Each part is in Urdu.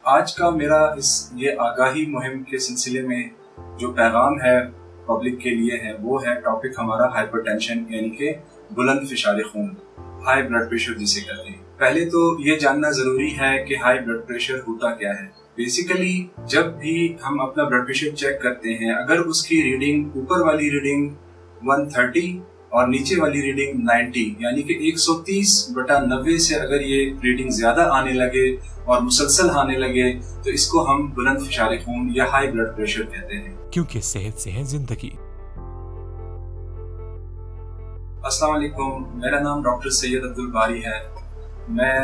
آج کا میرا یہ آگاہی مہم کے سلسلے میں جو پیغام ہے پبلک کے لیے ہے وہ ہے ٹاپک ہمارا ہائپر ٹینشن یعنی کہ بلند فشار خون، ہائی بلڈ پریشر جسے کہتے ہیں۔ پہلے تو یہ جاننا ضروری ہے کہ ہائی بلڈ پریشر ہوتا کیا ہے۔ بیسیکلی جب بھی ہم اپنا بلڈ پریشر چیک کرتے ہیں، اگر اس کی ریڈنگ اوپر والی ریڈنگ 130 اور نیچے والی ریڈنگ 90 یعنی کہ 130/90 سے اگر یہ ریڈنگ زیادہ آنے لگے اور مسلسل آنے لگے تو اس کو ہم بلند فشار خون یا ہائی بلڈ پریشر کہتے ہیں، کیونکہ صحت سے ہے زندگی۔ السلام علیکم، میرا نام ڈاکٹر سید عبدالباری ہے۔ میں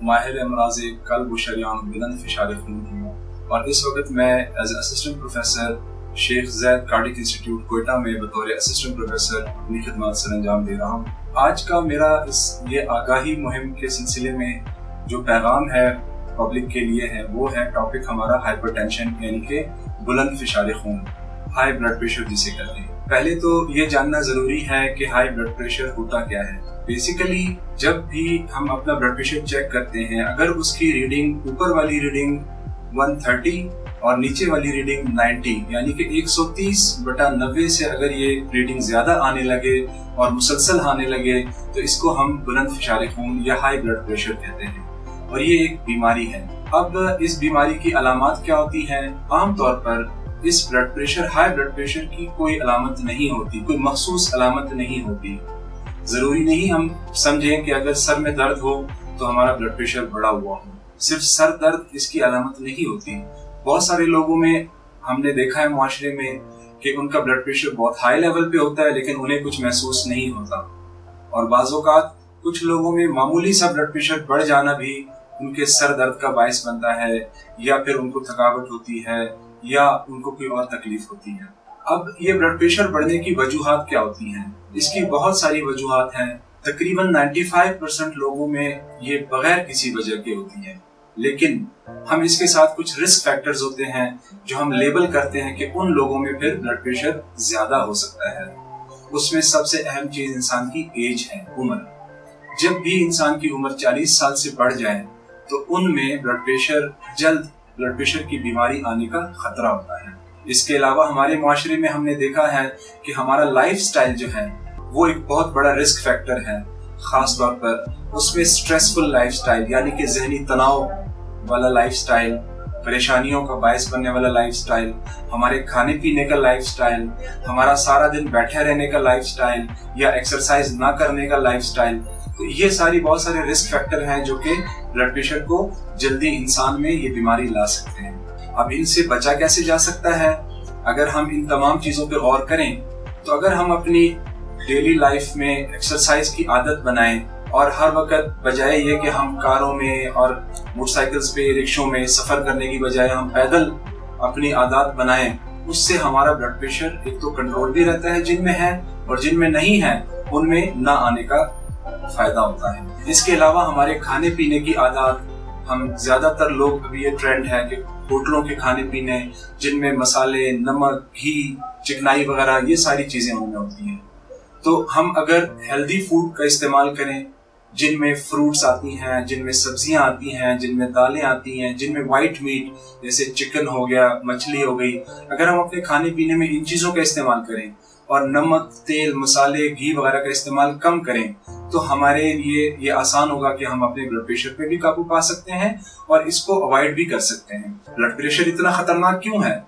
ماہر امراض قلب و شریان بلند فشار خون ہوں اور اس وقت میں ایز اسسٹنٹ پروفیسر شیخ زید کارڈک انسٹیٹیوٹ کوئٹہ میں بطور اسسٹنٹ پروفیسر اپنی خدمات سر انجام دے رہا ہوں۔ آج کا میرا یہ آگاہی مہم کے سلسلے میں جو پیغام ہے پبلک کے لیے ہے وہ ہے ٹاپک ہمارا ہائپر ٹینشن یعنی کہ بلند فشار خون، ہائی بلڈ پریشر جسے کہتے ہیں۔ پہلے تو یہ جاننا ضروری ہے کہ ہائی بلڈ پریشر ہوتا کیا ہے۔ بیسیکلی جب بھی ہم اپنا بلڈ پریشر چیک کرتے ہیں، اگر اس کی ریڈنگ اوپر والی ریڈنگ 130 اور نیچے والی ریڈنگ 90 یعنی کہ 130/90 سے اگر یہ ریڈنگ زیادہ آنے لگے اور مسلسل آنے لگے تو اس کو ہم بلند فشار خون یا ہائی بلڈ پریشر کہتے ہیں اور یہ ایک بیماری ہے۔ اب اس بیماری کی علامات کیا ہوتی ہیں؟ عام طور پر اس blood pressure, high blood pressure کی کوئی علامت نہیں ہوتی، کوئی مخصوص علامت نہیں ہوتی۔ ضروری نہیں ہم سمجھیں کہ اگر سر میں درد ہو تو ہمارا بلڈ پریشر بڑھا ہوا ہو، صرف سر درد اس کی علامت نہیں ہوتی۔ بہت سارے لوگوں میں ہم نے دیکھا ہے معاشرے میں کہ ان کا بلڈ پریشر بہت ہائی لیول پہ ہوتا ہے لیکن انہیں کچھ محسوس نہیں ہوتا، اور بعض اوقات کچھ لوگوں میں معمولی سا بلڈ پریشر بڑھ جانا بھی ان کے سر درد کا باعث بنتا ہے، یا پھر ان کو تھکاوٹ ہوتی ہے یا ان کو کوئی اور تکلیف ہوتی ہے۔ اب یہ بلڈ پریشر بڑھنے کی وجوہات کیا ہوتی ہیں؟ اس کی بہت ساری وجوہات ہیں۔ تقریباً 95% لوگوں میں یہ بغیر کسی وجہ کے ہوتی ہے، لیکن ہم اس کے ساتھ کچھ رسک فیکٹرز ہوتے ہیں جو ہم لیبل کرتے ہیں کہ ان لوگوں میں پھر بلڈ پریشر زیادہ ہو سکتا ہے۔ اس میں سب سے اہم چیز انسان کی ایج ہے، عمر۔ جب بھی انسان کی عمر 40 سال سے بڑھ جائے تو ان میں جلد بلڈ پریشر کی بیماری آنے کا خطرہ ہوتا ہے۔ اس کے علاوہ ہمارے معاشرے میں ہم نے دیکھا ہے کہ ہمارا لائف سٹائل جو ہے وہ ایک بہت بڑا رسک فیکٹر ہے، خاص طور پر اس میں سٹریسفل لائف سٹائل یعنی کہ ذہنی تناؤ والا لائف سٹائل، پریشانیوں کا باعث بننے والا لائف سٹائل، ہمارے کھانے پینے کا لائف سٹائل، ہمارا سارا دن بیٹھے رہنے کا لائف سٹائل یا ایکسرسائز نہ کرنے کا لائف سٹائل، تو یہ بہت سارے رسک فیکٹر ہیں جو کہ بلڈ پریشر کو جلدی انسان میں یہ بیماری لا سکتے ہیں۔ اب ان سے بچا کیسے جا سکتا ہے؟ اگر ہم ان تمام چیزوں پہ غور کریں تو اگر ہم اپنی ڈیلی لائف میں ایکسرسائز کی عادت بنائیں اور ہر وقت بجائے یہ کہ ہم کاروں میں اور موٹر سائیکلز پہ، رکشوں میں سفر کرنے کی بجائے ہم پیدل اپنی عادات بنائیں، اس سے ہمارا بلڈ پریشر ایک تو کنٹرول بھی رہتا ہے جن میں ہے، اور جن میں نہیں ہے ان میں نہ آنے کا فائدہ ہوتا ہے۔ اس کے علاوہ ہمارے کھانے پینے کی عادات، ہم زیادہ تر لوگ ابھی یہ ٹرینڈ ہے کہ ہوٹلوں کے کھانے پینے جن میں مسالے، نمک، گھی، چکنائی وغیرہ یہ ساری چیزیں ان میں ہوتی ہیں، تو ہم اگر ہیلدی فوڈ کا استعمال کریں جن میں فروٹس آتی ہیں، جن میں سبزیاں آتی ہیں، جن میں دالیں آتی ہیں، جن میں وائٹ میٹ جیسے چکن ہو گیا، مچھلی ہو گئی، اگر ہم اپنے کھانے پینے میں ان چیزوں کا استعمال کریں اور نمک، تیل، مسالے، گھی وغیرہ کا استعمال کم کریں تو ہمارے لیے یہ آسان ہوگا کہ ہم اپنے بلڈ پریشر پہ بھی قابو پا سکتے ہیں اور اس کو اوائڈ بھی کر سکتے ہیں۔ بلڈ پریشر اتنا خطرناک کیوں ہے؟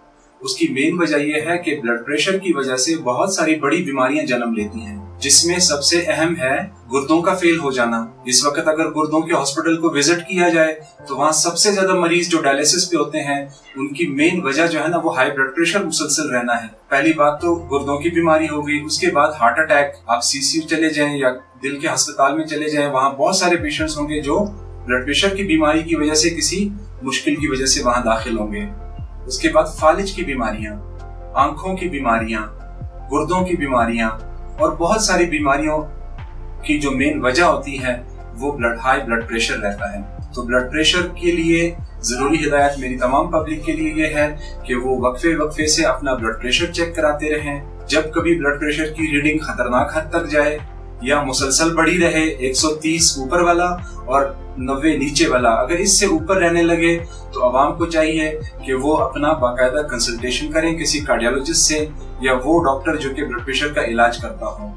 اس کی مین وجہ یہ ہے کہ بلڈ پریشر کی وجہ سے بہت ساری بڑی بیماریاں جنم لیتی ہیں، جس میں سب سے اہم ہے گردوں کا فیل ہو جانا۔ اس وقت اگر گردوں کے ہاسپٹل کو وزٹ کیا جائے تو وہاں سب سے زیادہ مریض جو ڈائلیسس پہ ہوتے ہیں ان کی مین وجہ جو ہے نا وہ ہائی بلڈ پریشر مسلسل رہنا ہے۔ پہلی بات تو گردوں کی بیماری ہو گئی، اس کے بعد ہارٹ اٹیک۔ آپ CCU چلے جائیں یا دل کے ہسپتال میں چلے جائیں، وہاں بہت سارے پیشنٹس ہوں گے جو بلڈ پریشر کی بیماری کی وجہ سے کسی مشکل کی وجہ سے وہاں داخل ہوں گے۔ اس کے بعد فالج کی بیماریاں، آنکھوں کی بیماریاں، گردوں کی بیماریاں اور بہت ساری بیماریوں کی جو مین وجہ ہوتی ہے وہ ہائی بلڈ پریشر رہتا ہے۔ تو بلڈ پریشر کے لیے ضروری ہدایت میری تمام پبلک کے لیے یہ ہے کہ وہ وقفے سے اپنا بلڈ پریشر چیک کراتے رہیں۔ جب کبھی بلڈ پریشر کی ریڈنگ خطرناک حد تک جائے یا مسلسل بڑھی رہے 130 اوپر والا اور 90 نیچے والا، اگر اس سے اوپر رہنے لگے تو عوام کو چاہیے کہ وہ اپنا باقاعدہ کنسلٹیشن کریں کسی کارڈیالوجسٹ سے یا وہ ڈاکٹر جو کہ بلڈ پریشر کا علاج کرتا ہوں۔